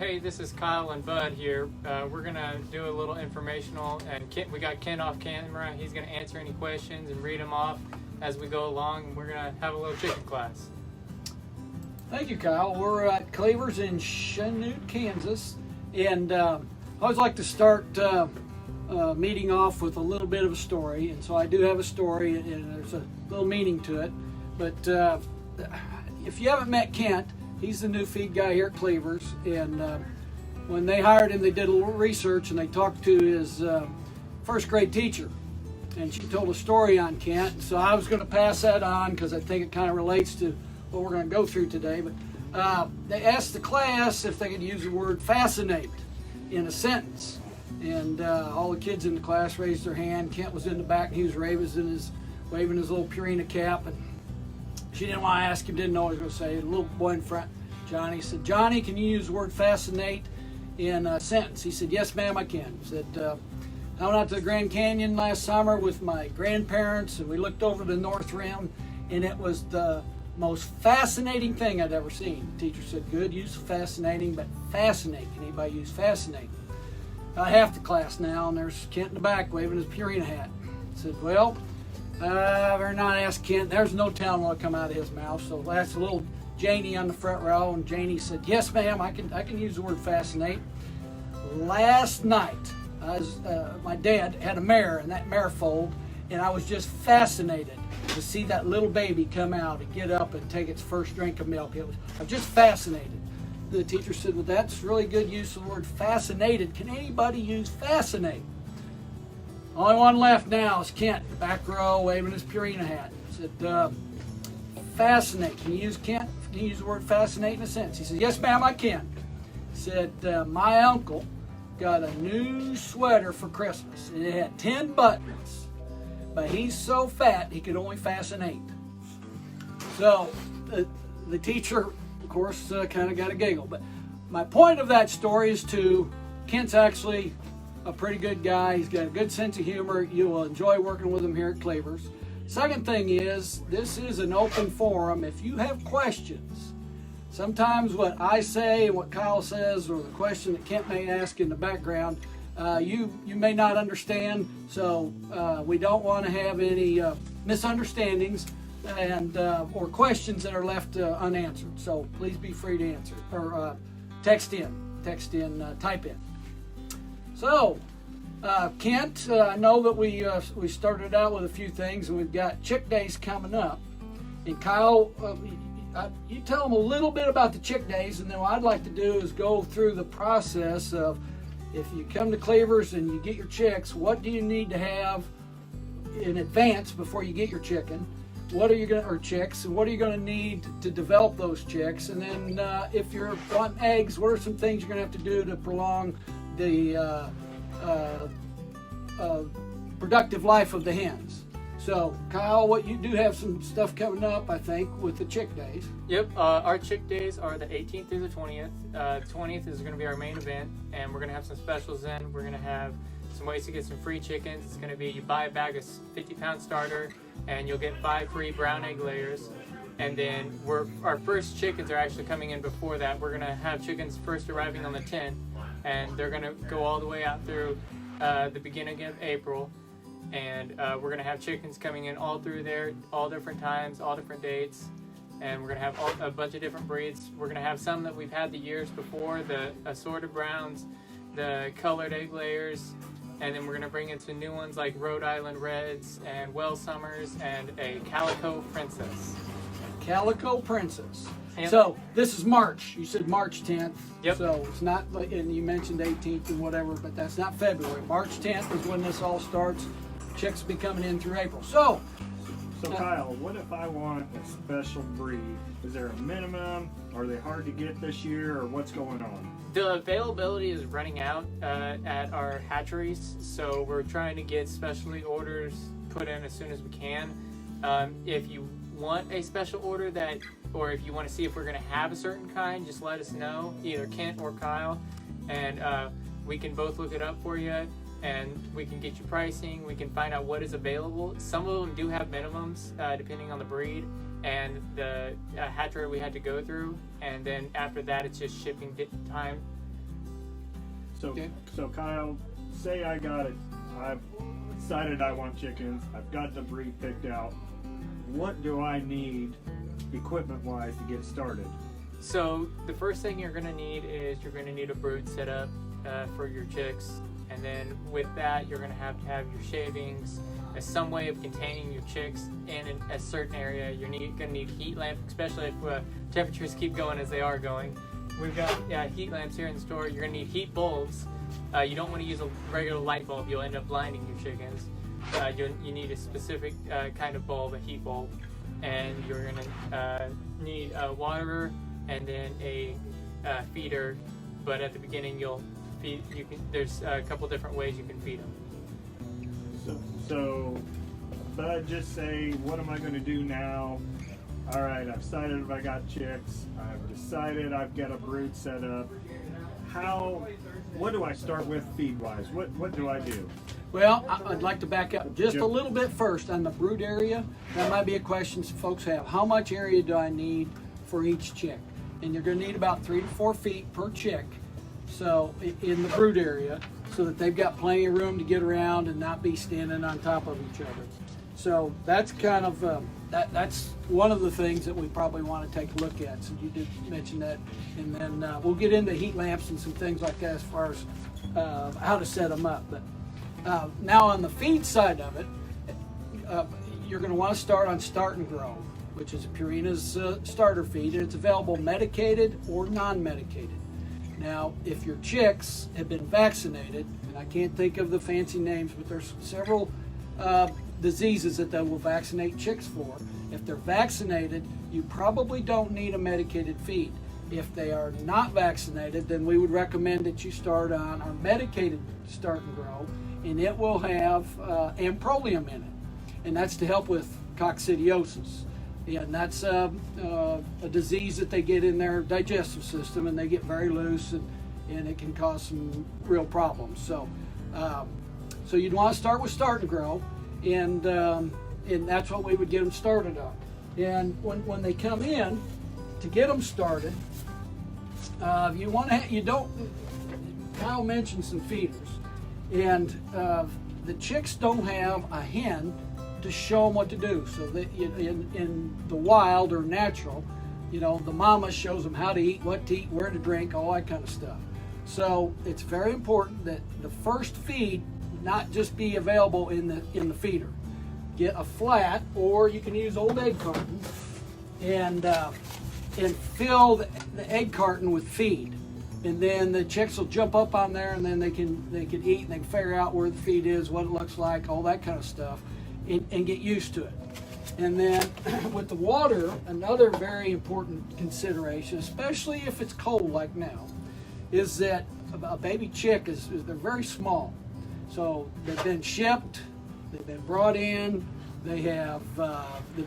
Hey, this is Kyle and Bud here. We're gonna do a little informational, and we got Ken off camera. He's gonna answer any questions and read them off as we go along. And we're gonna have a little chicken class. Thank you, Kyle. We're at Cleaver's in Chanute, Kansas, and I always like to start meeting off with a little bit of a story, and so I do have a story, and there's a little meaning to it. But if you haven't met Kent, he's the new feed guy here at Cleaver's, and when they hired him, they did a little research, and they talked to his first grade teacher, and she told a story on Kent. So I was going to pass that on because I think it kind of relates to what we're going to go through today. But they asked the class if they could use the word fascinate in a sentence, and all the kids in the class raised their hand. Kent was in the back, and he was waving his little Purina cap, and she didn't want to ask him, didn't know what he was going to say. The little boy in front, Johnny, said, "Johnny, can you use the word fascinate in a sentence?" He said, "Yes, ma'am, I can." He said, "I went out to the Grand Canyon last summer with my grandparents, and we looked over the North Rim, and it was the most fascinating thing I'd ever seen." The teacher said, "Good use of fascinating, but fascinate. Can anybody use fascinate?" Half the class now, and there's Kent in the back waving his Purina hat. I said, "Well, better not ask Kent. There's no telling what'll come out of his mouth." So that's a little Janie on the front row, and Janie said, "Yes, ma'am, I can use the word fascinate. Last night, my dad had a mare in that mare fold, and I was just fascinated to see that little baby come out and get up and take its first drink of milk. I was just fascinated." The teacher said, "Well, that's really good use of the word fascinated. Can anybody use fascinate?" Only one left now is Kent, back row, waving his Purina hat. He said, "Fascinate. Can you use Kent? Can you use the word fascinate in a sentence?" He said, "Yes, ma'am, I can." He said, "My uncle got a new sweater for Christmas, and it had 10 buttons, but he's so fat he could only fasten 8." So the teacher, of course, kind of got a giggle. But my point of that story is Kent's actually a pretty good guy. He's got a good sense of humor. You will enjoy working with him here at Cleaver's. Second thing is, this is an open forum. If you have questions, sometimes what I say and what Kyle says, or the question that Kent may ask in the background, you may not understand. So we don't want to have any misunderstandings and or questions that are left unanswered. So please be free to answer, or text in, type in. So, Kent, I know that we started out with a few things, and we've got Chick Days coming up. And Kyle, you tell them a little bit about the Chick Days, and then what I'd like to do is go through the process of, if you come to Cleaver's and you get your chicks, what do you need to have in advance before you get your chicken? What are you going to, or chicks, and what are you going to need to develop those chicks? And then if you're wanting eggs, what are some things you're going to have to do to prolong the productive life of the hens? So, Kyle, what you do have some stuff coming up, I think, with the Chick Days. Yep, our Chick Days are the 18th through the 20th. 20th is going to be our main event, and we're going to have some specials in. We're going to have some ways to get some free chickens. It's going to be, you buy a bag of 50-pound starter, and you'll get 5 free brown egg layers. And then our first chickens are actually coming in before that. We're going to have chickens first arriving on the 10th, and they're going to go all the way out through the beginning of April. And we're going to have chickens coming in all through there, all different times, all different dates. And we're going to have a bunch of different breeds. We're going to have some that we've had the years before, the assorted browns, the colored egg layers, and then we're going to bring in some new ones like Rhode Island Reds and Well Summers and a Calico Princess. Calico Princess. And so this is March. You said March 10th. Yep. So it's not, and you mentioned 18th and whatever, but that's not February. March 10th is when this all starts. Chicks will be coming in through April. So Kyle, what if I want a special breed? Is there a minimum? Are they hard to get this year, or what's going on? The availability is running out at our hatcheries, so we're trying to get specialty orders put in as soon as we can. If you want a special order or if you want to see if we're going to have a certain kind, just let us know, either Kent or Kyle, and we can both look it up for you, and we can get you pricing. We can find out what is available. Some of them do have minimums depending on the breed and the hatchery we had to go through, and then after that it's just shipping time. So, Okay. so Kyle, say I got it. I've decided I want chickens. I've got the breed picked out. What do I need, equipment-wise, to get started? So the first thing you're gonna need is you're gonna need a brood set up for your chicks, and then with that you're gonna have to have your shavings, some way of containing your chicks in a certain area. You're gonna need heat lamps, especially if temperatures keep going as they are going. We've got heat lamps here in the store. You're gonna need heat bulbs. You don't want to use a regular light bulb. You'll end up blinding your chickens. You need a specific kind of bulb, a heat bulb, and you're gonna need water and then a feeder. But at the beginning, there's a couple different ways you can feed them. So, Bud, just say, what am I going to do now? All right, I've decided if I got chicks. I've decided I've got a brood set up. What do I start with feed-wise? What do I do? Well, I'd like to back up just Yep. a little bit first on the brood area. That might be a question some folks have. How much area do I need for each chick? And you're going to need about 3 to 4 feet per chick. So in the brood area, so that they've got plenty of room to get around and not be standing on top of each other. So that's kind of that's one of the things that we probably want to take a look at. So you did mention that, and then we'll get into heat lamps and some things like that as far as how to set them up. But now on the feed side of it, you're going to want to start on Start and Grow, which is Purina's starter feed, and it's available medicated or non-medicated. Now, if your chicks have been vaccinated, and I can't think of the fancy names, but there's several diseases that they will vaccinate chicks for. If they're vaccinated, you probably don't need a medicated feed. If they are not vaccinated, then we would recommend that you start on our medicated Start and Grow, and it will have amprolium in it, and that's to help with coccidiosis. And that's a disease that they get in their digestive system, and they get very loose, and it can cause some real problems. So, so you'd want to start with Start and Grow, and that's what we would get them started on. And when they come in, to get them started, Kyle mentioned some feeders, and the chicks don't have a hen to show them what to do. So that in the wild or natural, the mama shows them how to eat, what to eat, where to drink, all that kind of stuff. So it's very important that the first feed not just be available in the feeder. Get a flat, or you can use old egg carton, and fill the egg carton with feed. And then the chicks will jump up on there, and then they can eat, and they can figure out where the feed is, what it looks like, all that kind of stuff. And get used to it. And then with the water, another very important consideration, especially if it's cold like now, is that a baby chick they're very small. So they've been shipped, they've been brought in, they've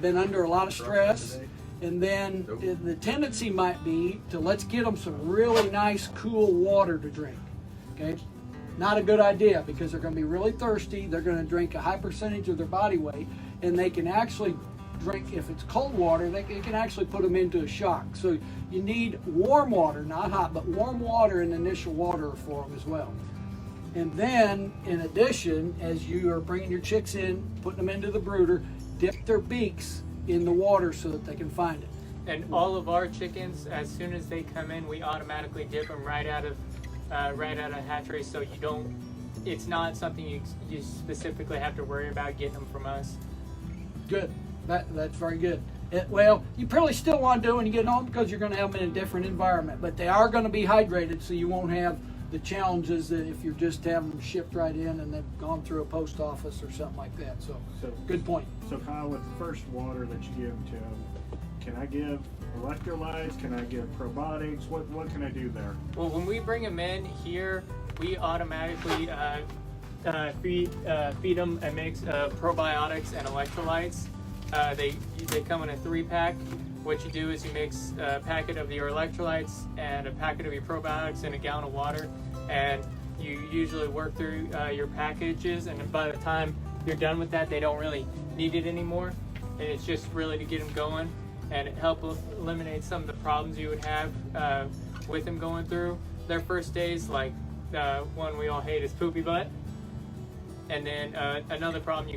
been under a lot of stress, and then the tendency might be to let's get them some really nice cool water to drink. Okay. Not a good idea, because they're going to be really thirsty. They're going to drink a high percentage of their body weight, and they can actually drink, if it's cold water, it can actually put them into a shock. So you need warm water, not hot, but warm water in initial water for them as well. And then, in addition, as you are bringing your chicks in, putting them into the brooder, dip their beaks in the water so that they can find it. And all of our chickens, as soon as they come in, we automatically dip them right out of hatchery, so it's not something you specifically have to worry about getting them from us. Good. That's very good. Well, you probably still want to do it when you get home, because you're going to have them in a different environment, but they are going to be hydrated, so you won't have the challenges that if you're just having them shipped right in and they've gone through a post office or something like that. So good point. So Kyle, with the first water that you give to them, can I give electrolytes? Can I give probiotics? What can I do there? Well, when we bring them in here, we automatically feed them a mix of probiotics and electrolytes. They come in a 3-pack. What you do is you mix a packet of your electrolytes and a packet of your probiotics in a gallon of water, and you usually work through your packages, and by the time you're done with that, they don't really need it anymore, and it's just really to get them going, and it helps eliminate some of the problems you would have with them going through their first days, like one we all hate is poopy butt. And then another problem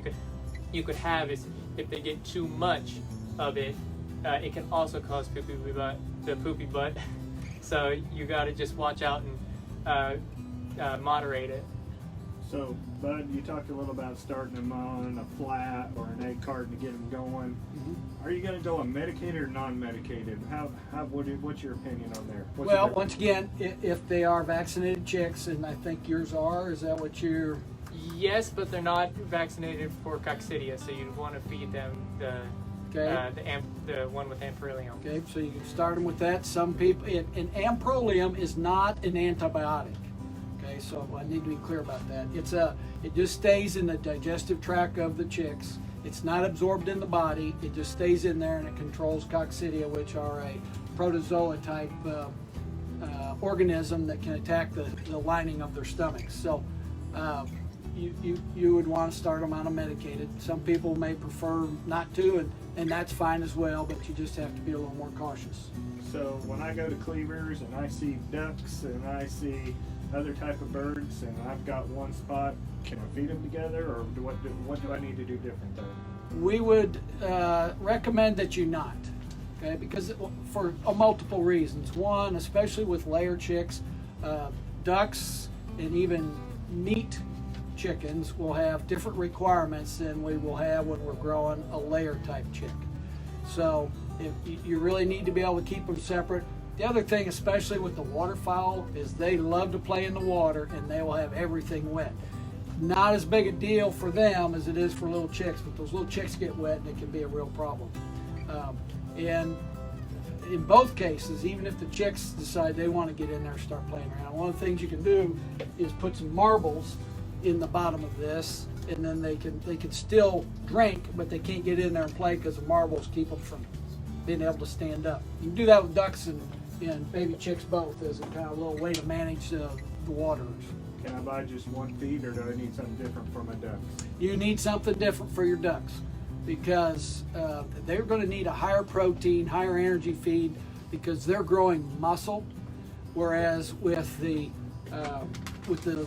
you could have is if they get too much of it, it can also cause the poopy butt. So you got to just watch out and moderate it. So, Bud, you talked a little about starting them on a flat or an egg carton to get them going. Mm-hmm. Are you going to go on medicated or non-medicated? What's your opinion on there? Well, once again, if they are vaccinated chicks, and I think yours are, is that what you're? Yes, but they're not vaccinated for coccidia, so you'd want to feed them the one with amprolium. Okay, so you can start them with that. Some people, and amprolium is not an antibiotic. Okay, so I need to be clear about that. It just stays in the digestive tract of the chicks. It's not absorbed in the body. It just stays in there, and it controls coccidia, which are a protozoa type organism that can attack the lining of their stomachs. So you would want to start them on a medicated. Some people may prefer not to, and that's fine as well, but you just have to be a little more cautious. So when I go to Cleavers and I see ducks and I see other type of birds and I've got one spot, can I feed them together, or what do I need to do different there? We would recommend that you not, okay, because for multiple reasons. One, especially with layer chicks, ducks and even meat chickens will have different requirements than we will have when we're growing a layer type chick. So you really need to be able to keep them separate. The other thing, especially with the waterfowl, is they love to play in the water and they will have everything wet. Not as big a deal for them as it is for little chicks, but those little chicks get wet and it can be a real problem. And in both cases, even if the chicks decide they want to get in there and start playing around, one of the things you can do is put some marbles in the bottom of this, and then they can still drink, but they can't get in there and play because the marbles keep them from being able to stand up. You can do that with ducks and baby chicks both as a kind of little way to manage the waters. Can I buy just one feed, or do I need something different for my ducks? You need something different for your ducks because they're going to need a higher protein, higher energy feed because they're growing muscle, whereas with the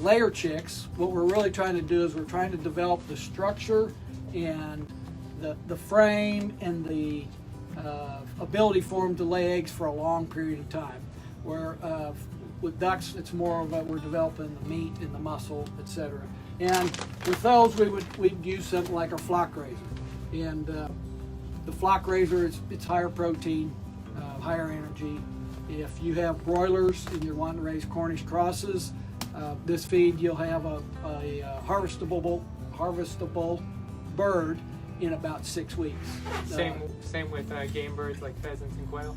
layer chicks, what we're really trying to do is we're trying to develop the structure and the frame and the ability for them to lay eggs for a long period of time. Where with ducks, it's more of we're developing the meat and the muscle, etc. And with those, we'd use something like our flock raiser. And the flock raiser it's higher protein, higher energy. If you have broilers and you're wanting to raise Cornish crosses, this feed you'll have a harvestable bird in about 6 weeks. Same with game birds like pheasants and quail.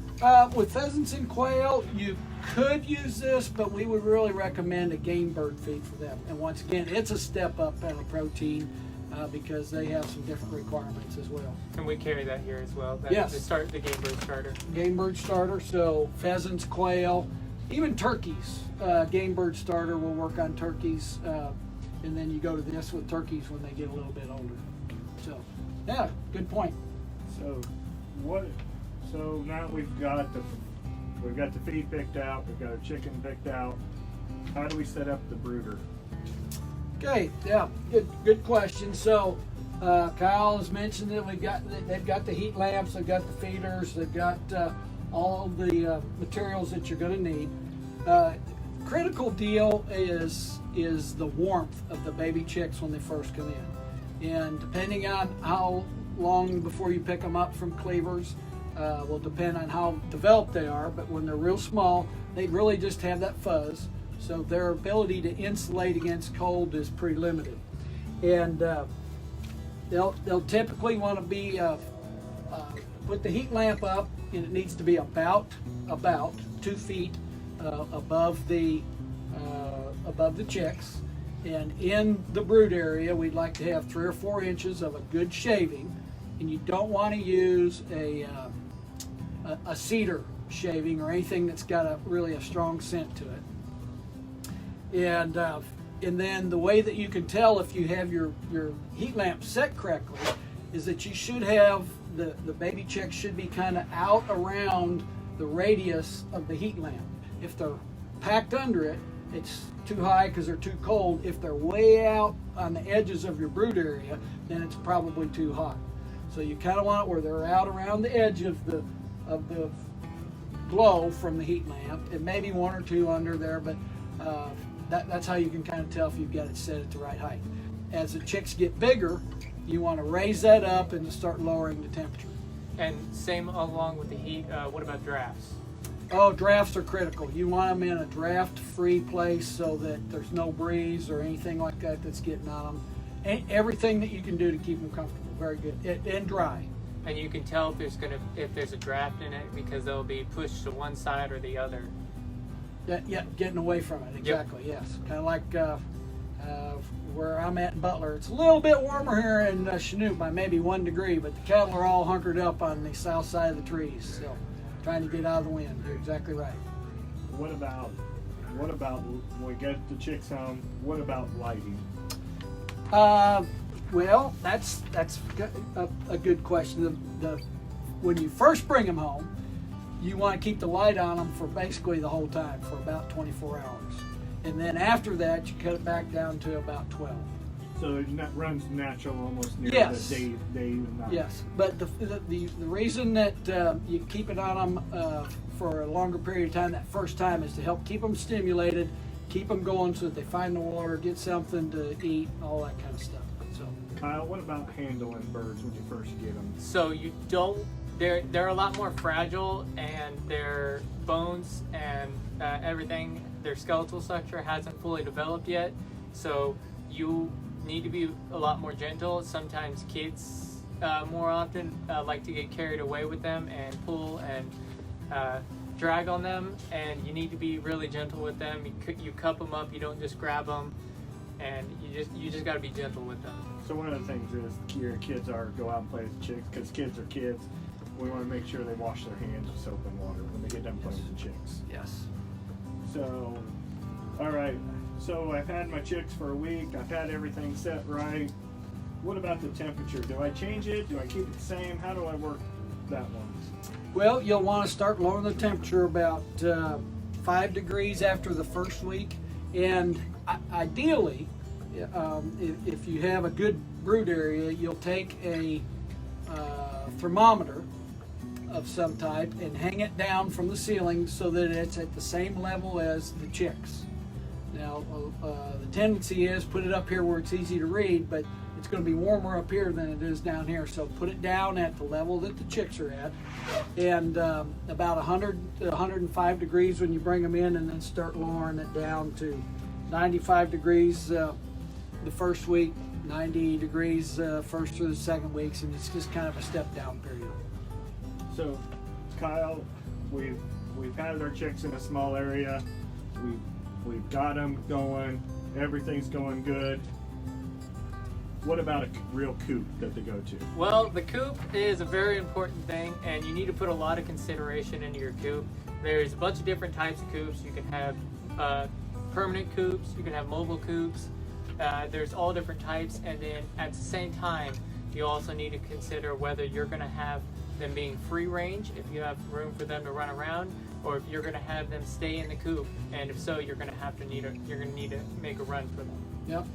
With pheasants and quail, you could use this, but we would really recommend a game bird feed for them. And once again, it's a step up in the protein because they have some different requirements as well. And we carry that here as well. Yes. The game bird starter. Game bird starter, so pheasants, quail, even turkeys. Game bird starter will work on turkeys, and then you go to this with turkeys when they get a little bit older. So, yeah, good point. So now we've got the feed picked out, we've got our chicken picked out. How do we set up the brooder? Okay, yeah, good question. So Kyle has mentioned that they've got the heat lamps, they've got the feeders, they've got all of the materials that you're going to need. Critical deal is the warmth of the baby chicks when they first come in, and depending on how long before you pick them up from Cleavers will depend on how developed they are. But when they're real small, they really just have that fuzz. So their ability to insulate against cold is pretty limited. And they'll typically want to be, put the heat lamp up, and it needs to be about 2 feet above the chicks. And in the brood area, we'd like to have 3 or 4 inches of a good shaving. And you don't want to use a cedar shaving or anything that's got really a strong scent to it. And then the way that you can tell if you have your heat lamp set correctly is that you should have the baby chicks should be kind of out around the radius of the heat lamp. If they're packed under it, it's too high because they're too cold. If they're way out on the edges of your brood area, then it's probably too hot. So you kind of want it where they're out around the edge of the glow from the heat lamp, and maybe one or two under there, but that's how you can kind of tell if you've got it set at the right height. As the chicks get bigger, you want to raise that up and start lowering the temperature. And same along with the heat. What about drafts? Oh, drafts are critical. You want them in a draft-free place so that there's no breeze or anything like that that's getting on them. And everything that you can do to keep them comfortable. Very good. And dry. And you can tell if there's a draft in it because they'll be pushed to one side or the other. Yeah, getting away from it. Exactly. Yep. Yes. Kind of like where I'm at in Butler. It's a little bit warmer here in Chanute by maybe 1 degree, but the cattle are all hunkered up on the south side of the trees, so trying to get out of the wind. You're exactly right. What about when we get the chicks home? What about lighting? Well, that's a good question. When you first bring them home, you want to keep the light on them for basically the whole time, for about 24 hours. And then after that, you cut it back down to about 12. So it runs natural almost near Yes. the day and night. Yes, but the reason that you keep it on them for a longer period of time that first time is to help keep them stimulated, keep them going so that they find the water, get something to eat, all that kind of stuff. So, Kyle, what about handling birds when you first get them? So you don't. They're a lot more fragile, and their bones and everything, their skeletal structure hasn't fully developed yet. So you need to be a lot more gentle. Sometimes kids more often like to get carried away with them and pull and drag on them, and you need to be really gentle with them. You cup them up. You don't just grab them, and you just got to be gentle with them. So one of the things is your kids go out and play with the chicks, because kids are kids. We want to make sure they wash their hands with soap and water when they get done playing with the chicks. yes. So, all right. So I've had my chicks for a week. I've had everything set right. What about the temperature? Do I change it? Do I keep it the same? How do I work that one? Well, you'll want to start lowering the temperature about 5 degrees after the first week. And ideally, if you have a good brood area, you'll take a thermometer of some type and hang it down from the ceiling so that it's at the same level as the chicks. Now, the tendency is put it up here where it's easy to read, but it's going to be warmer up here than it is down here. So put it down at the level that the chicks are at, and about 100 to 105 degrees when you bring them in, and then start lowering it down to 95 degrees the first week, 90 degrees first through the second weeks, and it's just kind of a step down period. So, Kyle, we've had our chicks in a small area. We've got them going. Everything's going good. What about a real coop that they go to? Well, the coop is a very important thing, and you need to put a lot of consideration into your coop. There's a bunch of different types of coops. You can have permanent coops. You can have mobile coops. There's all different types, and then at the same time, you also need to consider whether you're going to have them being free range, if you have room for them to run around, or if you're going to have them stay in the coop, and if so, you're going to need to make a run for them. Yep.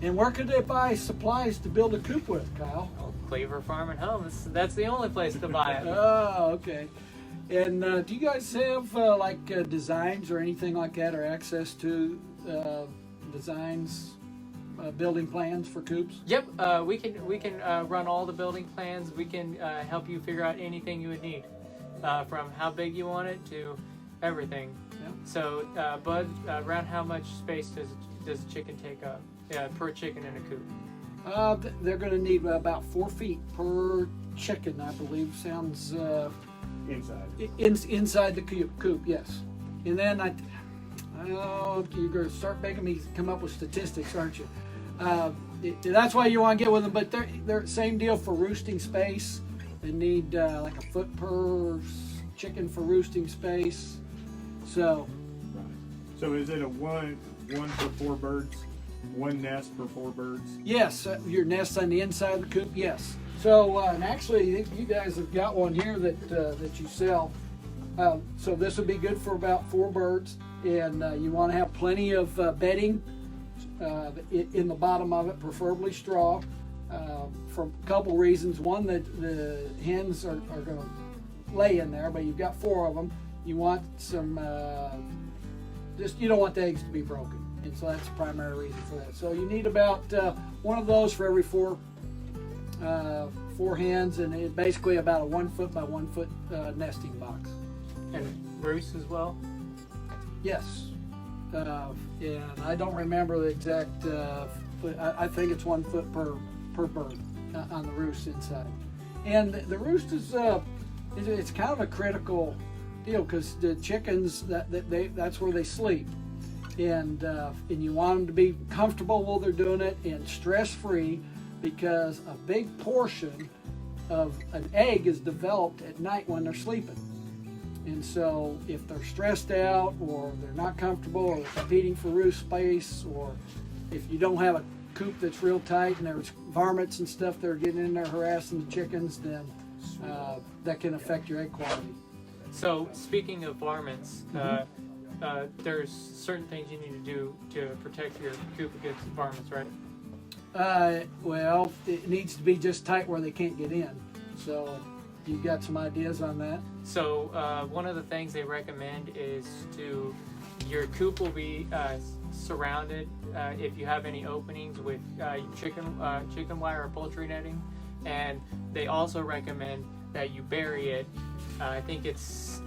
And where could they buy supplies to build a coop with, Kyle? Oh, Cleaver Farm and Home. That's the only place to buy it. Oh, okay. And do you guys have designs or anything like that, or access to designs, building plans for coops? Yep, we can run all the building plans. We can help you figure out anything you would need, from how big you want it to everything. Yeah. So, Bud, around how much space does a chicken take up per chicken in a coop? They're going to need about 4 feet per chicken, I believe. Sounds Inside. Inside the coop, yes. And then you're going to start making me come up with statistics, aren't you? That's why you want to get with them, but they're same deal for roosting space. They need like a foot per chicken for roosting space. So, Right. So is it a one for 4 birds? One nest for 4 birds? yes, your nest's on the inside of the coop, yes. So, and actually, you guys have got one here that you sell. So this would be good for about 4 birds. and you want to have plenty of bedding in the bottom of it, preferably straw, for a couple reasons. One, that the hens are going to lay in there, but you've got 4 of them. You want some, you don't want the eggs to be broken, and so that's the primary reason for that. So you need about one of those for every 4 hens, and it's basically about a 1 foot by 1 foot nesting box. And roost as well? Yes. And I don't remember the exact, I think it's 1 foot per bird on the roost inside. And the roost is, it's kind of a critical deal, because the chickens, that's where they sleep. And you want them to be comfortable while they're doing it and stress-free, because a big portion of an egg is developed at night when they're sleeping. And so if they're stressed out, or they're not comfortable, or they're competing for roost space, or if you don't have a coop that's real tight and there's varmints and stuff that are getting in there harassing the chickens, then that can affect your egg quality. So speaking of varmints, there's certain things you need to do to protect your coop against varmints, right? Well, it needs to be just tight where they can't get in. So you got some ideas on that? So one of the things they recommend is your coop will be surrounded, if you have any openings, with chicken wire or poultry netting, and they also recommend that you bury it. I think it's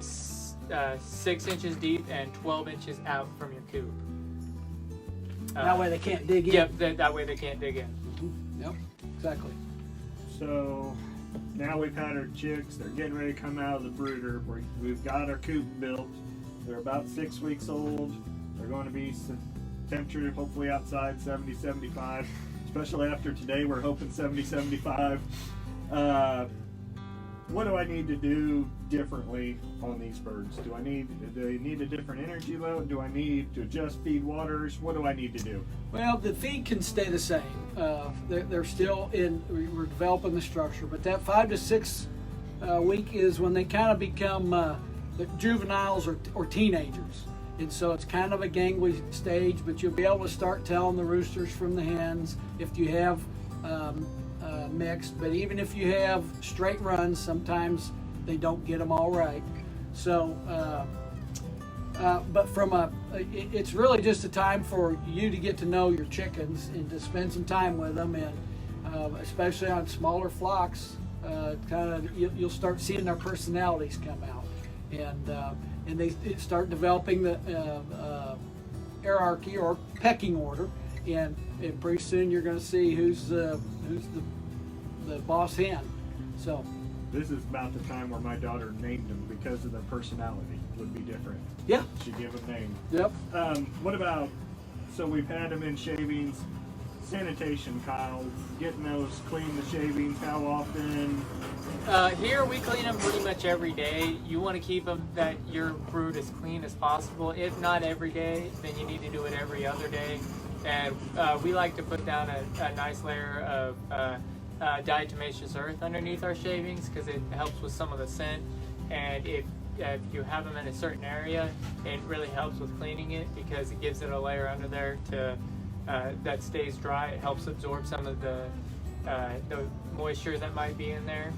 6 inches deep and 12 inches out from your coop. That way they can't dig in. Yep, that way they can't dig in. Mm-hmm. Yep, exactly. So now we've had our chicks, they're getting ready to come out of the brooder. We've got our coop built. They're about 6 weeks old. They're going to be temperature hopefully outside 70, 75. Especially after today, we're hoping 70, 75. What do I need to do differently on these birds? Do they need a different energy load? Do I need to adjust feed waters? What do I need to do? Well, the feed can stay the same. They're still we're developing the structure, but that 5 to 6 week is when they kind of become the juveniles or teenagers. And so it's kind of a gangly stage, but you'll be able to start telling the roosters from the hens if you have mixed. But even if you have straight runs, sometimes they don't get them all right. So, but it's really just a time for you to get to know your chickens and to spend some time with them, and especially on smaller flocks, you'll start seeing their personalities come out, and they start developing the hierarchy or pecking order, and pretty soon you're going to see who's the boss hen. So this is about the time where my daughter named them because of their personality would be different. Yeah, She gave them names. yep. What about, so we've had them in shavings, sanitation, Kyle, getting those clean, the shavings, how often? Here we clean them pretty much every day. You want to keep your brood as clean as possible. If not every day, then you need to do it every other day. And we like to put down a nice layer of diatomaceous earth underneath our shavings, because it helps with some of the scent. And if you have them in a certain area, it really helps with cleaning it, because it gives it a layer under there that stays dry. It helps absorb some of the moisture that might be in there.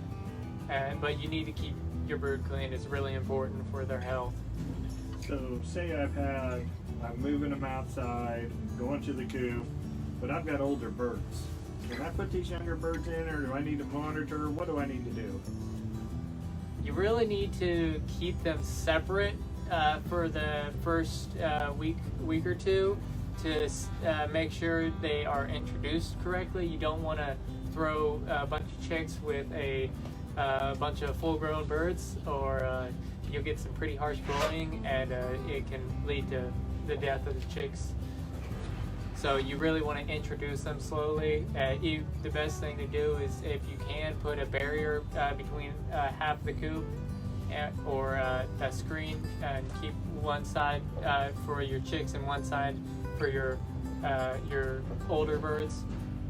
But you need to keep your brood clean. It's really important for their health. So say I'm moving them outside, going to the coop, but I've got older birds. Can I put these younger birds in, or do I need to monitor? What do I need to do? You really need to keep them separate for the first week or two, to make sure they are introduced correctly. You don't want to throw a bunch of chicks with a bunch of full-grown birds, or you'll get some pretty harsh growing, and it can lead to the death of the chicks. So you really want to introduce them slowly. The best thing to do is, if you can, put a barrier between half the coop, or a screen, and keep one side for your chicks and one side for your older birds,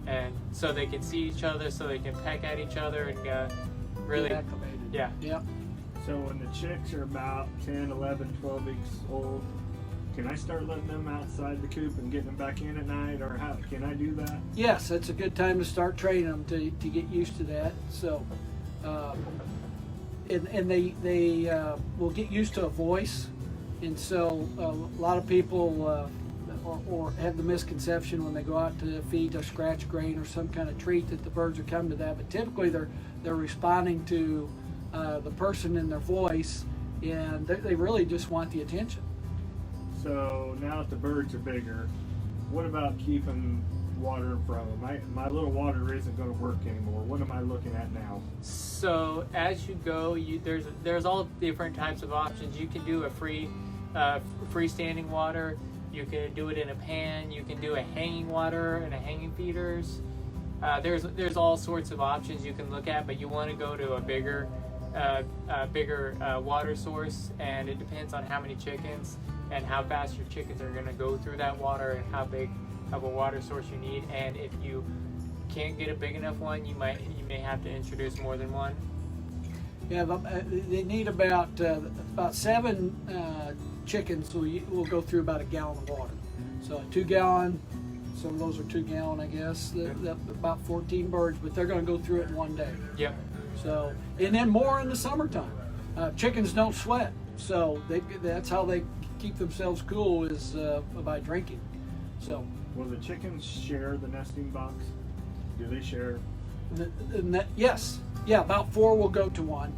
and so they can see each other, so they can peck at each other, and really Get acclimated. Yeah. Yep. So when the chicks are about 10, 11, 12 weeks old, can I start letting them outside the coop and getting them back in at night, or how can I do that? Yes, that's a good time to start training them to get used to that. So, and they will get used to a voice, and so a lot of people or have the misconception when they go out to feed a scratch grain or some kind of treat that the birds are coming to that, but typically they're responding to the person in their voice, and they really just want the attention. So now that the birds are bigger, what about keeping water from them? My little water isn't going to work anymore. What am I looking at now? So as you go, there's all different types of options. You can do a freestanding water. You can do it in a pan. You can do a hanging water and a hanging feeders. There's all sorts of options you can look at, but you want to go to a bigger water source, and it depends on how many chickens and how fast your chickens are going to go through that water and how big of a water source you need. And if you can't get a big enough one, you may have to introduce more than one. Yeah, they need about 7 chickens will go through about a gallon of water. So a 2 gallon, some of those are 2 gallon, I guess. About 14 birds, but they're going to go through it in one day. Yep. So, and then more in the summertime. Chickens don't sweat, so that's how they keep themselves cool is by drinking. So. Will the chickens share the nesting box? Do they share? Yes. Yeah, about 4 will go to one.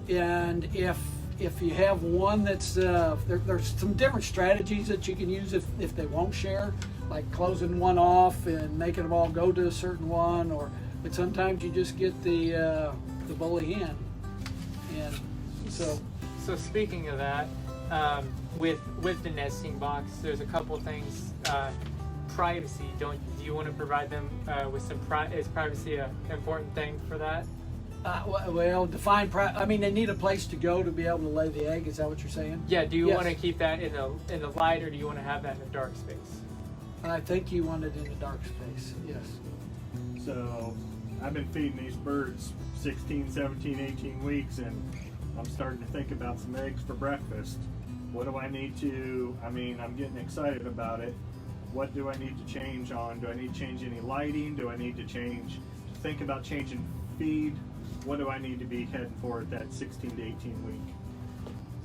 And if you have one that's there's some different strategies that you can use if they won't share, like closing one off and making them all go to a certain one, but sometimes you just get the bully hen. And so speaking of that, with the nesting box, there's a couple things. Privacy. Do you want to provide them with some is privacy an important thing for that? Well, define I mean, they need a place to go to be able to lay the egg. Is that what you're saying? Yeah. Do you Yes. want to keep that in the light, or do you want to have that in a dark space? I think you want it in a dark space. Yes. So I've been feeding these birds 16, 17, 18 weeks, and I'm starting to think about some eggs for breakfast. What do I need to? I mean, I'm getting excited about it. What do I need to change on? Do I need to change any lighting? Do I need to think about changing feed? What do I need to be heading for at that 16 to 18 week?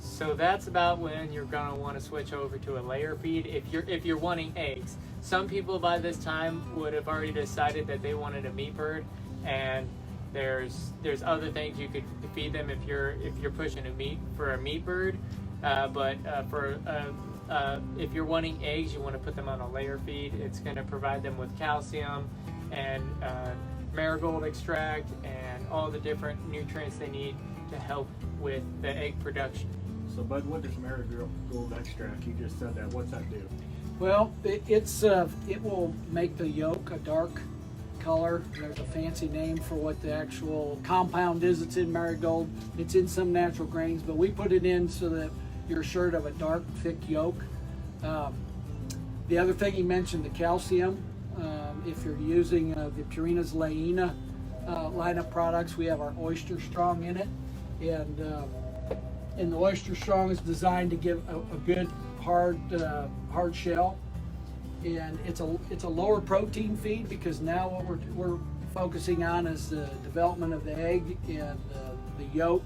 So that's about when you're gonna want to switch over to a layer feed if you're wanting eggs. Some people by this time would have already decided that they wanted a meat bird, and there's other things you could feed them if you're pushing a meat bird. But if you're wanting eggs, you want to put them on a layer feed. It's going to provide them with calcium and marigold extract and all the different nutrients they need to help with the egg production. So, Bud, what does marigold extract? You just said that. What's that do? Well, it will make the yolk a dark color. There's a fancy name for what the actual compound is that's in marigold. It's in some natural grains, but we put it in so that you're assured of a dark, thick yolk. The other thing you mentioned, the calcium. If you're using the Purina's Laina line of products, we have our Oyster Strong in it, and the Oyster Strong is designed to give a good hard shell, and it's a lower protein feed because now what we're focusing on is the development of the egg and the yolk,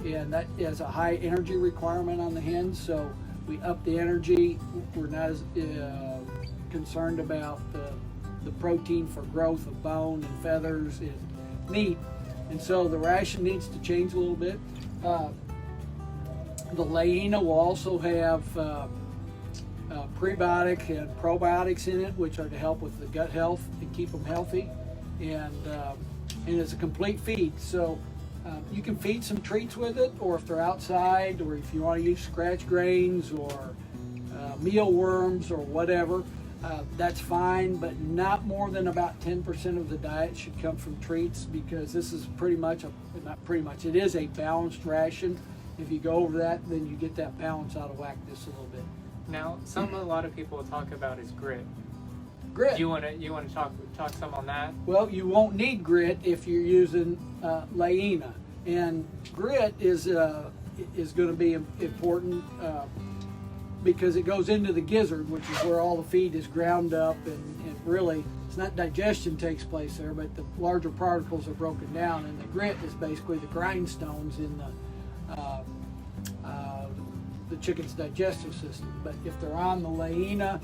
and that is a high energy requirement on the hens, so we up the energy. We're not as concerned about the protein for growth of bone and feathers and meat, and so the ration needs to change a little bit. The Laina will also have prebiotic and probiotics in it, which are to help with the gut health and keep them healthy, and it's a complete feed. So you can feed some treats with it, or if they're outside, or if you want to use scratch grains or mealworms or whatever, that's fine, but not more than about 10% of the diet should come from treats, because this is it is a balanced ration. If you go over that, then you get that balance out of whack just a little bit. Now, a lot of people talk about is grit. Grit. Do you want to talk some on that? Well, you won't need grit if you're using Laina, and grit is is going to be important because it goes into the gizzard, which is where all the feed is ground up, and really it's not digestion takes place there, but the larger particles are broken down, and the grit is basically the grindstones in the chicken's digestive system. But if they're on the Laena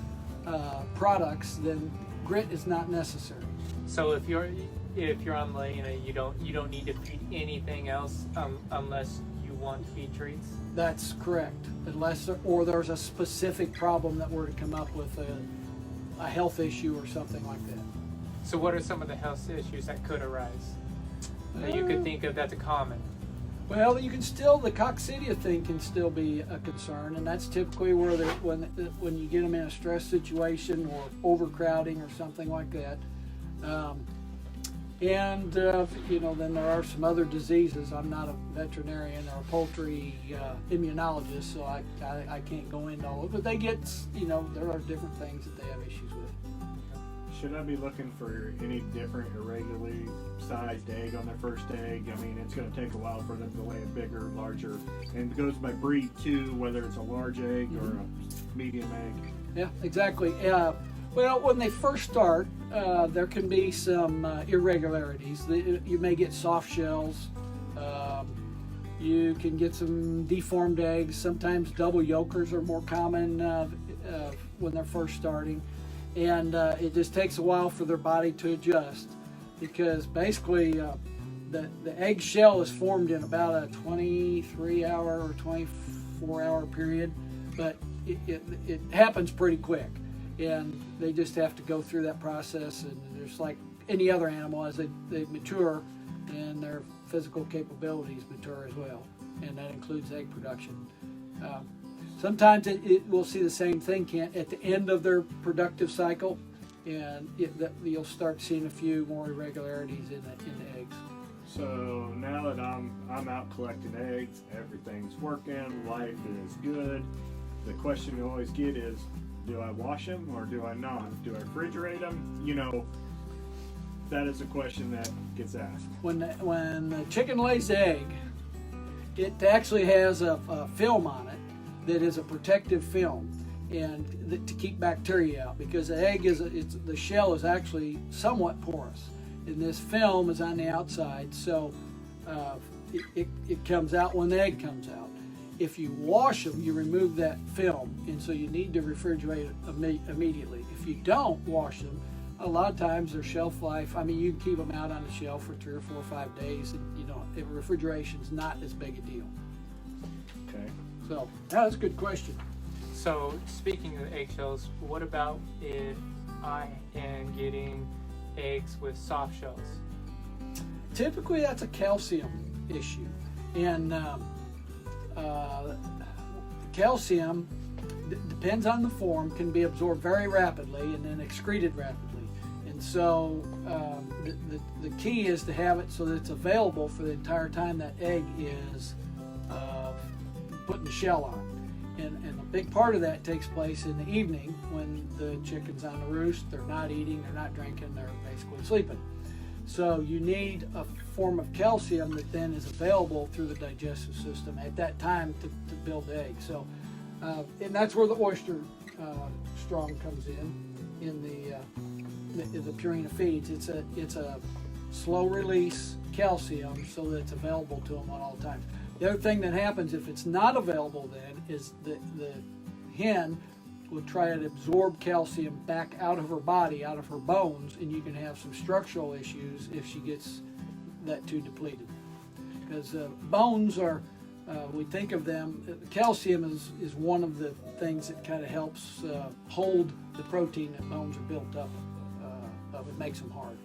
products, then grit is not necessary. So if you're on Laena, you don't need to feed anything else unless you want to feed treats. That's correct, unless there's a specific problem that were to come up with a health issue or something like that. So what are some of the health issues that could arise that you could think of that's a common? Well, you can still, the coccidia thing can still be a concern, and that's typically where when you get them in a stress situation or overcrowding or something like that. Then there are some other diseases. I'm not a veterinarian or a poultry immunologist, so I can't go into all of it. But they get, there are different things that they have issues with. Should I be looking for any different irregularly sized egg on their first egg? I mean, it's going to take a while for them to lay a bigger, larger, and it goes by breed too, whether it's a large egg or a medium egg. Yeah, exactly. Well, when they first start, there can be some irregularities. You may get soft shells. You can get some deformed eggs. Sometimes double yolkers are more common when they're first starting. And it just takes a while for their body to adjust, because basically the egg shell is formed in about a 23-hour or 24-hour period, but it happens pretty quick. And they just have to go through that process, and just like any other animal, as they mature, and their physical capabilities mature as well, and that includes egg production. Sometimes we'll see the same thing at the end of their productive cycle, and you'll start seeing a few more irregularities in the eggs. So now that I'm out collecting eggs, everything's working, life is good. The question you always get is, do I wash them or do I not? Do I refrigerate them? That is a question that gets asked. When the chicken lays the egg, it actually has a film on it that is a protective film, and to keep bacteria out, because the egg the shell is actually somewhat porous, and this film is on the outside, so it comes out when the egg comes out. If you wash them, you remove that film, and so you need to refrigerate it immediately. If you don't wash them, a lot of times their shelf life, you can keep them out on the shelf for 3 or 4 or 5 days, and refrigeration's not as big a deal. Okay. So that's a good question. So speaking of eggshells, what about if I am getting eggs with soft shells? Typically that's a calcium issue, and calcium depends on the form, can be absorbed very rapidly and then excreted rapidly, and so the key is to have it so that it's available for the entire time that egg is putting the shell on. And a big part of that takes place in the evening when the chicken's on the roost. They're not eating, they're not drinking, they're basically sleeping. So you need a form of calcium that then is available through the digestive system at that time to build the egg. So, and that's where the oyster strong comes in the Purina feeds. It's a slow release calcium so that it's available to them at all times. The other thing that happens if it's not available then is the hen will try to absorb calcium back out of her body, out of her bones, and you can have some structural issues if she gets that too depleted. Because bones are, we think of them, calcium is one of the things that kind of helps hold the protein that bones are built up of. It makes them hard.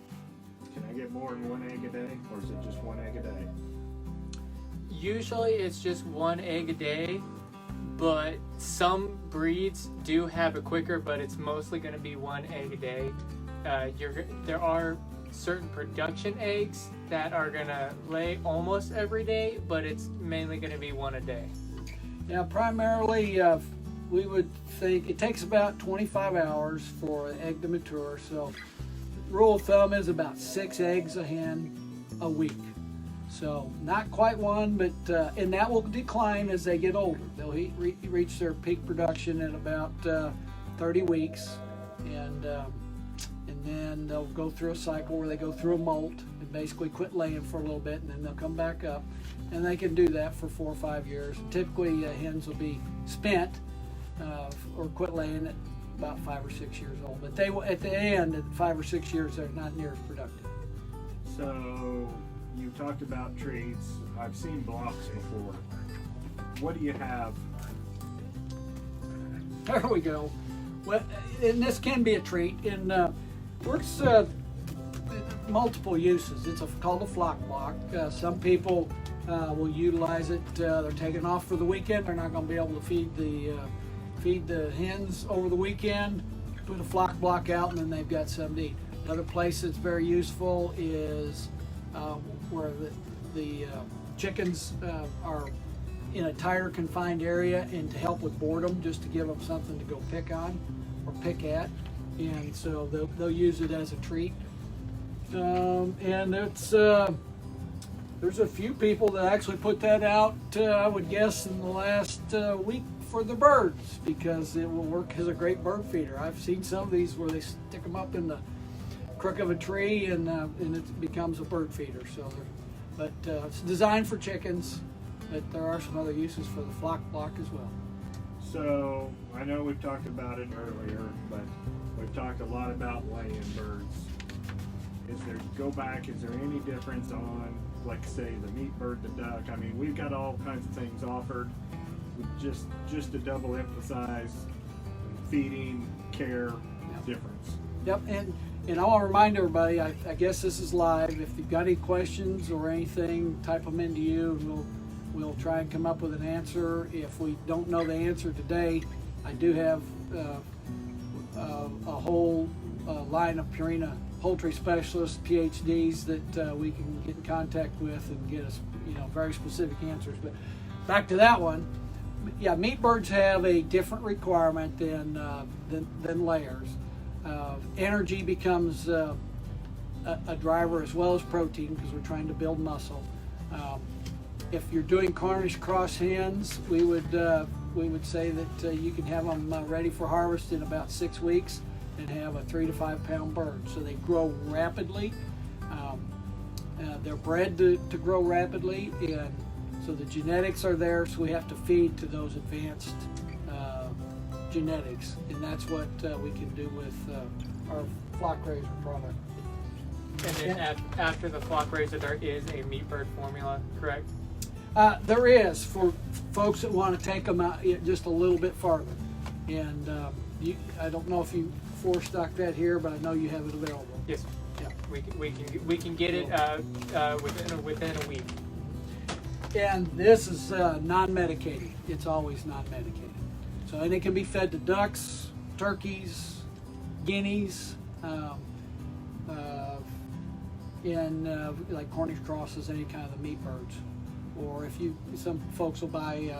Can I get more than 1 egg a day, or is it just 1 egg a day? Usually it's just 1 egg a day, but some breeds do have it quicker, but it's mostly going to be 1 egg a day. There are certain production eggs that are going to lay almost every day, but it's mainly going to be 1 a day. Now, primarily, we would think it takes about 25 hours for an egg to mature. So, rule of thumb is about 6 eggs a hen a week. So not quite one, but and that will decline as they get older. They'll reach their peak production at about 30 weeks, and then they'll go through a cycle where they go through a molt and basically quit laying for a little bit, and then they'll come back up, and they can do that for 4 or 5 years. And typically, hens will be spent or quit laying at about 5 or 6 years old. But they will, at the end, at 5 or 6 years, they're not near as productive. So you talked about treats. I've seen blocks before. What do you have? There we go. Well, and this can be a treat. And works multiple uses. It's called a flock block. Some people will utilize it. They're taking off for the weekend. They're not going to be able to feed the hens over the weekend. Put a flock block out, and then they've got something to eat. Another place that's very useful is where the chickens are in a tighter confined area, and to help with boredom, just to give them something to go pick on or pick at, and so they'll use it as a treat. And it's there's a few people that actually put that out, I would guess, in the last week for the birds, because it will work as a great bird feeder. I've seen some of these where they stick them up in the crook of a tree, and it becomes a bird feeder. So, but it's designed for chickens, but there are some other uses for the flock block as well. So I know we've talked about it earlier, but we've talked a lot about laying birds. Is there any difference on, like, say, the meat bird, the duck? I mean, we've got all kinds of things offered. Just to double emphasize feeding, care, difference. Yep, and I want to remind everybody, I guess this is live. If you've got any questions or anything, type them into you, and we'll try and come up with an answer. If we don't know the answer today, I do have a whole line of Purina poultry specialists, PhDs, that we can get in contact with and get us, very specific answers. But back to that one, yeah, meat birds have a different requirement than layers. Energy becomes a driver as well as protein, because we're trying to build muscle. If you're doing Cornish cross hens, we would say that you can have them ready for harvest in about 6 weeks and have a 3 to 5 pound bird. So they grow rapidly. They're bred to grow rapidly, and so the genetics are there. So we have to feed to those advanced genetics, and that's what we can do with our flock raiser product. And then after the flock raiser, there is a meat bird formula, correct? There is, for folks that want to take them out just a little bit farther. And I don't know if you stock that here, but I know you have it available. Yes. Yeah. We can get it within a week. And this is non-medicated. It's always non-medicated. So, and it can be fed to ducks, turkeys, guineas, like Cornish crosses, any kind of the meat birds. Or some folks will buy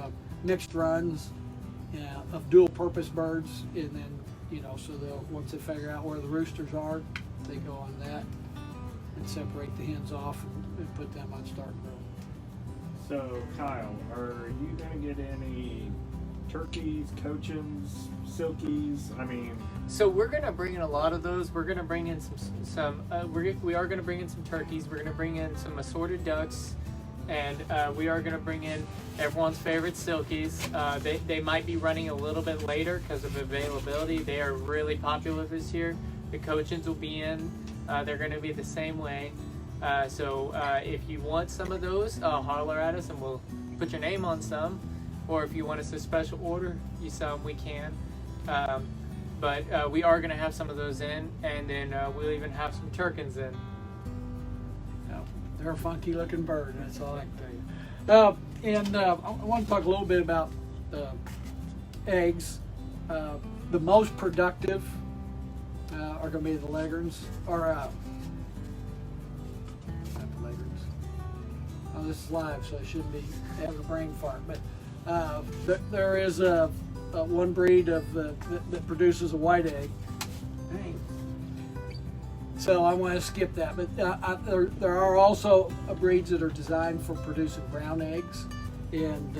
mixed runs of dual-purpose birds, and then so they'll, once they figure out where the roosters are, they go on that and separate the hens off and put them on start and grill. So Kyle, are you going to get any turkeys, cochins, silkies? I mean, so we're gonna bring in a lot of those. We're gonna bring in we are gonna bring in some turkeys. We're gonna bring in some assorted ducks, and we are gonna bring in everyone's favorite silkies. They might be running a little bit later because of availability. They are really popular this year. The cochins will be in. They're gonna be the same way. So if you want some of those, holler at us and we'll put your name on some. Or if you want us to special order you some, we can. But we are going to have some of those in, and then we'll even have some turkins in. Yeah, they're a funky looking bird, that's all I can tell you. And I want to talk a little bit about eggs. The most productive are going to be the leghorns, or not the leghorns. Oh, this is live, so I shouldn't be having a brain fart, but there is one breed that produces a white egg. Dang. so I want to skip that. But there are also breeds that are designed for producing brown eggs, and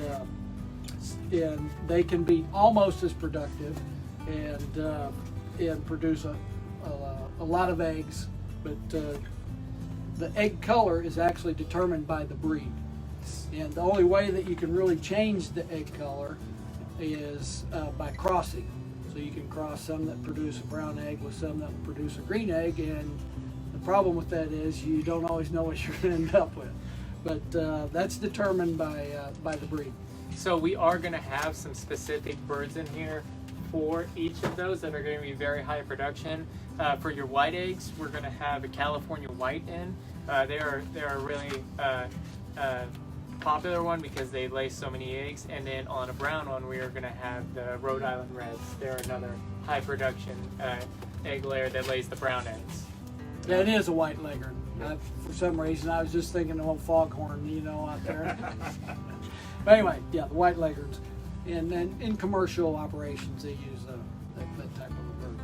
they can be almost as productive and produce a lot of eggs. But the egg color is actually determined by the breed, and the only way that you can really change the egg color is by crossing. So you can cross some that produce a brown egg with some that produce a green egg, and the problem with that is you don't always know what you're going to end up with. But that's determined by the breed. So we are going to have some specific birds in here for each of those that are going to be very high production. For your white eggs, we're going to have a California white in. They're a really popular one because they lay so many eggs. And then on a brown one, we are going to have the Rhode Island Reds. They're another high production egg layer that lays the brown eggs. Yeah, it is a white leghorn. For some reason, I was just thinking of old foghorn, out there. But anyway, yeah, the white leghorns. And then in commercial operations, they use that type of a bird.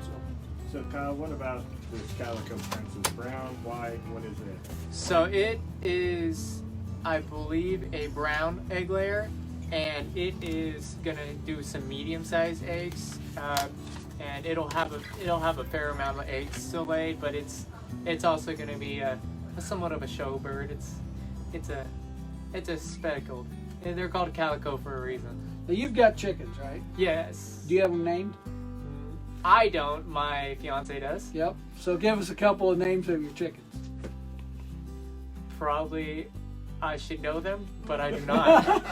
So Kyle, what about this calico princess? Brown, white, what is it? So it is, I believe, a brown egg layer, and it is gonna do some medium-sized eggs, and it'll have a fair amount of eggs still laid, but it's also gonna be a somewhat of a show bird. It's a speckled. They're called calico for a reason. Now you've got chickens, right? Yes. Do you have them named? I don't. My fiance does. Yep. So give us a couple of names of your chickens. Probably I should know them, but I do not.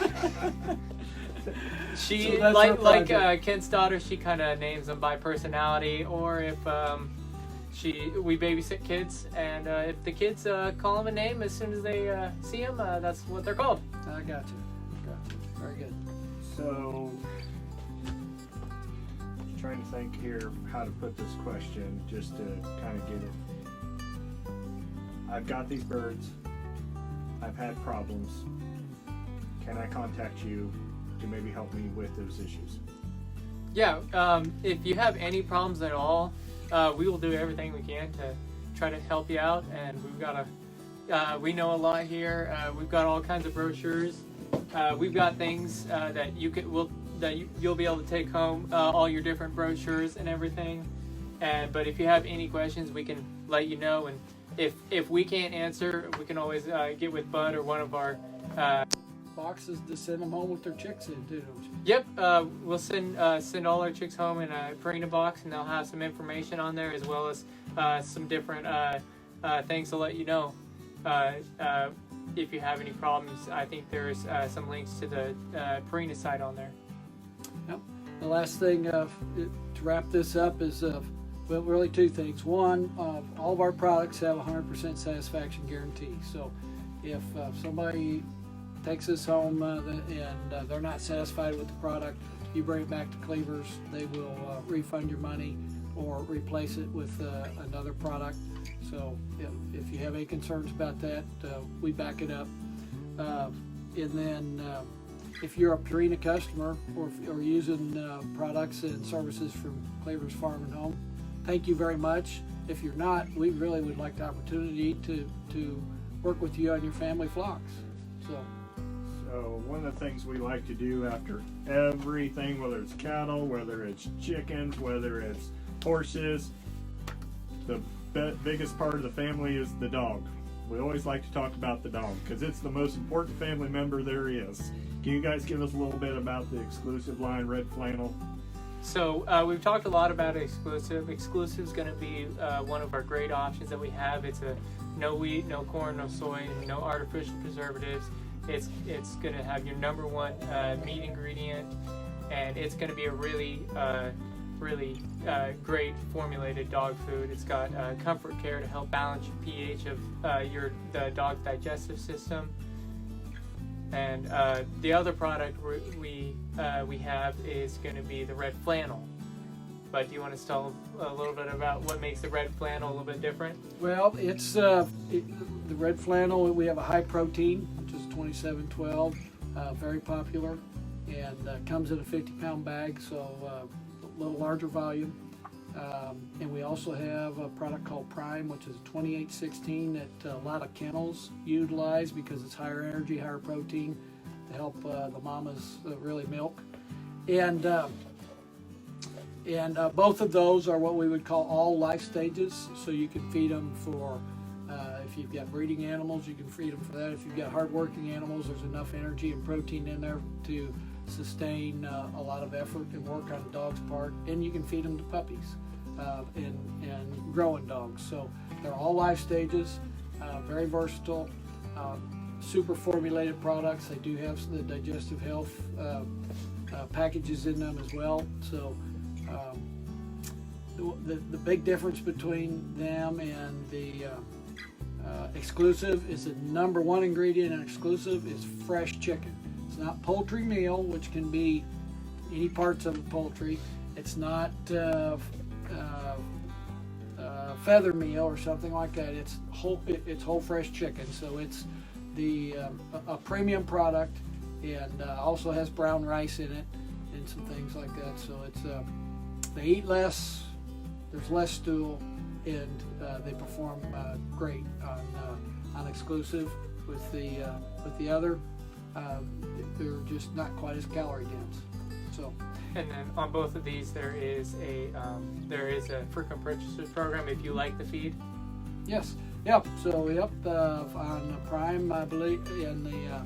She So like Kent's daughter. She kind of names them by personality, or if we babysit kids, and if the kids call them a name as soon as they see them, that's what they're called. I got you. Very good. So, just trying to think here how to put this question just to kind of get it. I've got these birds. I've had problems. Can I contact you to maybe help me with those issues? Yeah, if you have any problems at all, we will do everything we can to try to help you out. And we know a lot here. We've got all kinds of brochures. We've got things that you'll be able to take home, all your different brochures and everything. But if you have any questions, we can let you know. And if we can't answer, we can always get with Bud or one of our boxes to send them home with their chicks in too, don't you? Yep, we'll send all our chicks home in a Purina box, and they'll have some information on there as well as some different things to let you know. If you have any problems, I think there's some links to the Purina site on there. Yep. The last thing to wrap this up is, well, really two things. One, all of our products have 100% satisfaction guarantee. So if somebody takes this home and they're not satisfied with the product, you bring it back to Cleaver's. They will refund your money or replace it with another product. So if you have any concerns about that, we back it up. And then if you're a Purina customer or using products and services from Cleaver's Farm and Home, thank you very much. If you're not, we really would like the opportunity to work with you on your family flocks. So one of the things we like to do after everything, whether it's cattle, whether it's chickens, whether it's horses, the biggest part of the family is the dog. We always like to talk about the dog because it's the most important family member there is. Can you guys give us a little bit about the exclusive line, Red Flannel? So we've talked a lot about exclusive. Exclusive is going to be one of our great options that we have. It's a no wheat, no corn, no soy, no artificial preservatives. It's going to have your number one meat ingredient, and it's going to be a really great formulated dog food. It's got comfort care to help balance your pH of the dog's digestive system. And the other product we have is going to be the red flannel. But do you want to tell a little bit about what makes the red flannel a little bit different? Well, it's the red flannel. We have a high protein, which is 2712, very popular, and comes in a 50-pound bag, so a little larger volume. And we also have a product called Prime, which is 2816 that a lot of kennels utilize because it's higher energy, higher protein to help the mamas really milk. And both of those are what we would call all life stages. So you can feed them for, if you've got breeding animals, you can feed them for that. If you've got hard-working animals, there's enough energy and protein in there to sustain a lot of effort and work on a dog's part. And you can feed them to puppies and growing dogs. So they're all life stages, very versatile, super formulated products. They do have the digestive health packages in them as well. So the big difference between them and the exclusive is the number one ingredient in exclusive is fresh chicken. It's not poultry meal, which can be any parts of the poultry. It's not feather meal or something like that. It's whole fresh chicken. So it's a premium product, and also has brown rice in it and some things like that. So it's they eat less, there's less stool, and they perform great on exclusive. With the other, they're just not quite as calorie dense. So. And then on both of these, there is a frequent purchases program if you like the feed. Yes. Yep. So on Prime, I believe, in the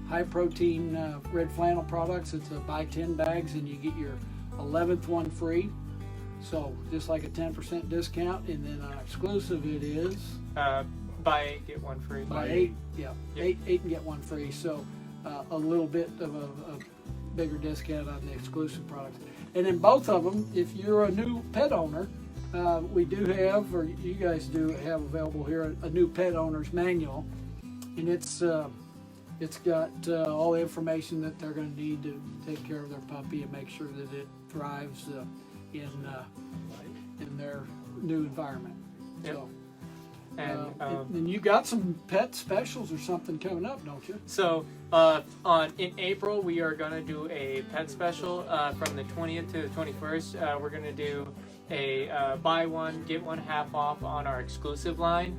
high protein red flannel products, it's a buy 10 bags and you get your 11th one free. So just like a 10% discount. And then on exclusive, it is buy 8 get 1 free. Buy 8. Yeah. Yep. 8 and get 1 free. So a little bit of a bigger discount on the exclusive products. And in both of them, if you're a new pet owner, we do have, or you guys do have available here, a new pet owner's manual, and it's got all the information that they're going to need to take care of their puppy and make sure that it thrives in their new environment. Yep. So, and you got some pet specials or something coming up, don't you? So in April, we are going to do a pet special from the 20th to the 21st. We're going to do a buy one, get one half off on our exclusive line.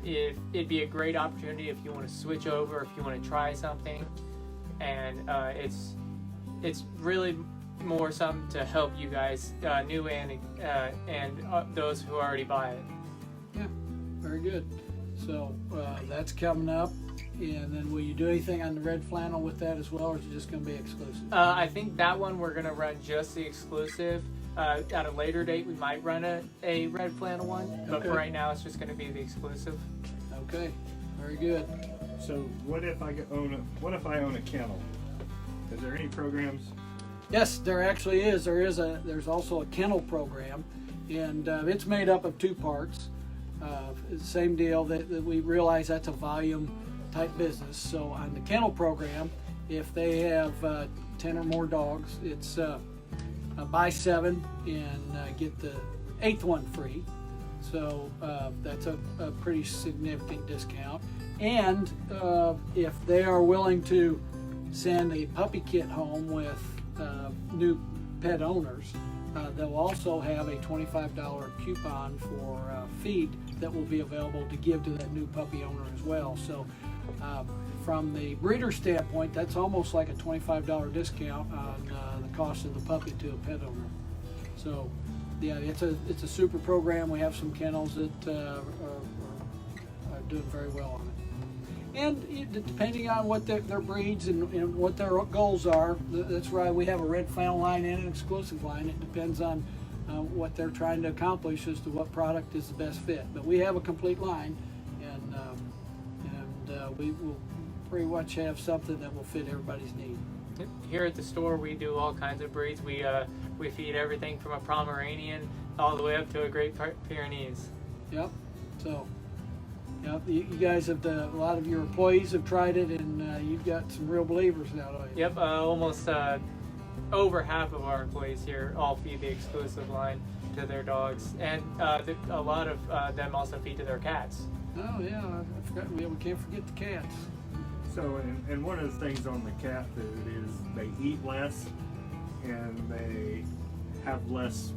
It'd be a great opportunity if you want to switch over, if you want to try something. And it's really more something to help you guys, new and those who already buy it. Yeah, very good. So that's coming up. And then will you do anything on the red flannel with that as well, or is it just going to be exclusive? I think that one we're going to run just the exclusive. At a later date, we might run a red flannel one, but for right now, it's just going to be the exclusive. Okay, very good. So what if I own a kennel? Is there any programs? Yes, there actually is. There's also a kennel program, and it's made up of 2 parts. Same deal that we realize that's a volume type business. So on the kennel program, if they have 10 or more dogs, it's buy 7 and get the 8th one free. So that's a pretty significant discount. And if they are willing to send a puppy kit home with new pet owners, they'll also have a $25 coupon for feed that will be available to give to that new puppy owner as well. So from the breeder standpoint, that's almost like a $25 discount on the cost of the puppy to a pet owner. So yeah, it's a super program. We have some kennels that are doing very well on it. And depending on what their breeds and what their goals are, that's right, we have a red flannel line and an exclusive line. It depends on what they're trying to accomplish as to what product is the best fit. But we have a complete line, and we will pretty much have something that will fit everybody's need. Here at the store, we do all kinds of breeds. We feed everything from a Pomeranian all the way up to a Great Pyrenees. Yep. So. Yep, you guys have a lot of your employees have tried it, and you've got some real believers now, don't you? Yep, almost over half of our employees here all feed the exclusive line to their dogs, and a lot of them also feed to their cats. Oh yeah, I forgot. We can't forget the cats. So, and one of the things on the cat food is they eat less, and they have less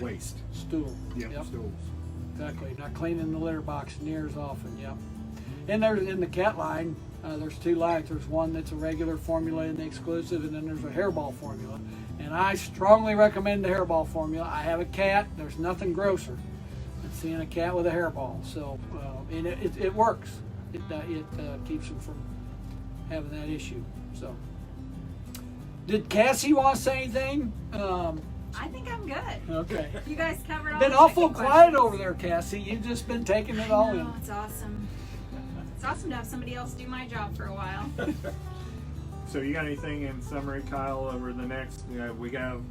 waste. Stool. Yep, Yep. stools. Exactly. Not cleaning the litter box near as often. Yep. And there's in the cat line. There's two lines. There's one that's a regular formula in the exclusive, and then there's a hairball formula. And I strongly recommend the hairball formula. I have a cat. There's nothing grosser than seeing a cat with a hairball. So, and it works. It keeps them from having that issue. So, did Cassie want to say anything? I think I'm good. Okay. You guys covered all Been the awful chicken quiet questions. over there, Cassie. You've just been taking it all in. No, it's awesome. It's awesome to have somebody else do my job for a while. So you got anything in summary, Kyle, over the next, we have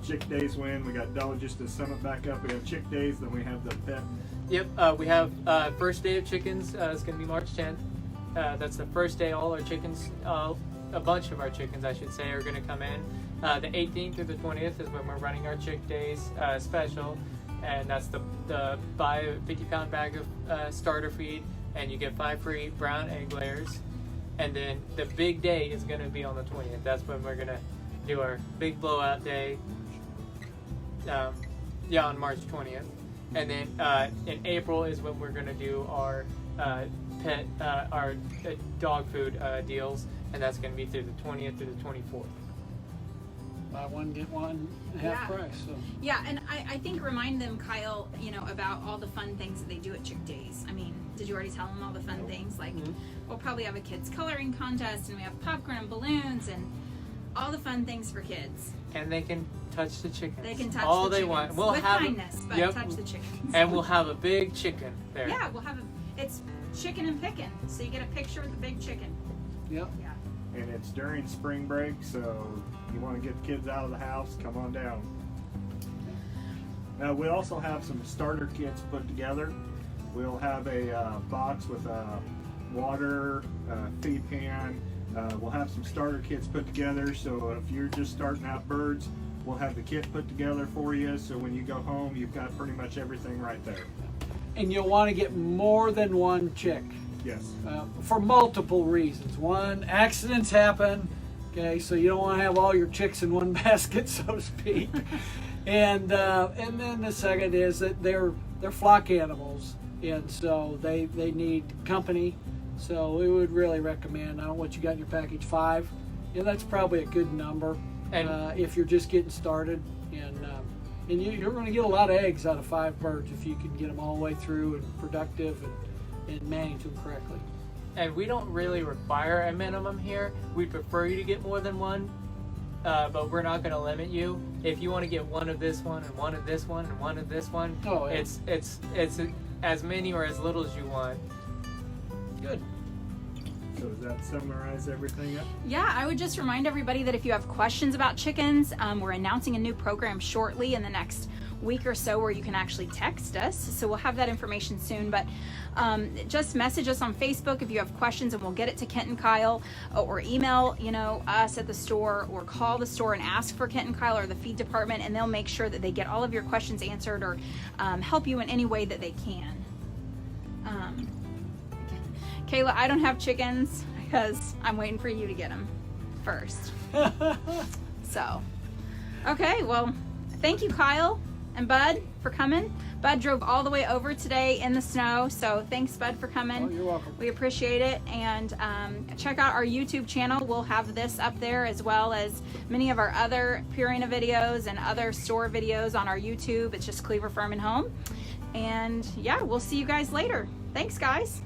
Chick Days win, we got Dollar just to sum it back up, we have Chick Days, then we have the pet. Yep, we have first day of chickens. It's going to be March 10th. That's the first day all our chickens, a bunch of our chickens, I should say, are going to come in. The 18th through the 20th is when we're running our Chick Days special, and that's the buy a 50-pound bag of starter feed, and you get 5 free brown egg layers. And then the big day is going to be on the 20th. That's when we're going to do our big blowout day. On March 20th. And then in April is when we're going to do our our dog food deals, and that's going to be through the 20th through the 24th. Buy one, get one, half Yeah. price. So. Yeah, and I think remind them, Kyle, about all the fun things that they do at Chick Days. I mean, did you already tell them all the fun things? Like, we'll probably have a kids coloring contest, and we have popcorn and balloons, and all the fun things for kids. And they can touch the chickens. They can touch all the they chickens want. We'll with have kindness, but yep. touch the chickens. And we'll have a big chicken there. Yeah, we'll have it's chicken and picking, so you get a picture with the big chicken. Yep. Yeah. And it's during spring break, so you want to get the kids out of the house, come on down. We also have some starter kits put together. We'll have a box with a water, feed pan. We'll have some starter kits put together, so if you're just starting out birds, we'll have the kit put together for you, so when you go home, you've got pretty much everything right there. And you'll want to get more than one chick. Yes. For multiple reasons. One, accidents happen. Okay, so you don't want to have all your chicks in one basket, so to speak. And then the second is that they're flock animals, and so they need company. So we would really recommend, I don't know what you got in your package, 5. Yeah, that's probably a good number if you're just getting started. And you're going to get a lot of eggs out of 5 birds if you can get them all the way through and productive and manage them correctly. And we don't really require a minimum here. We prefer you to get more than one, but we're not going to limit you. If you want to get one of this one and one of this one and one of this one, Oh, yeah. it's as many or as little as you want. Good. So does that summarize everything up? Yeah, I would just remind everybody that if you have questions about chickens, we're announcing a new program shortly in the next week or so where you can actually text us. So we'll have that information soon, but just message us on Facebook if you have questions, and we'll get it to Kent and Kyle, or email us at the store, or call the store and ask for Kent and Kyle or the feed department, and they'll make sure that they get all of your questions answered, or help you in any way that they can. Kayla, I don't have chickens because I'm waiting for you to get them first. So, okay, well, thank you, Kyle and Bud, for coming. Bud drove all the way over today in the snow, so thanks, Bud, for coming. Oh, you're welcome. We appreciate it, and check out our YouTube channel. We'll have this up there, as well as many of our other Purina videos and other store videos on our YouTube. It's just Cleaver Farm and Home. And yeah, we'll see you guys later. Thanks, guys.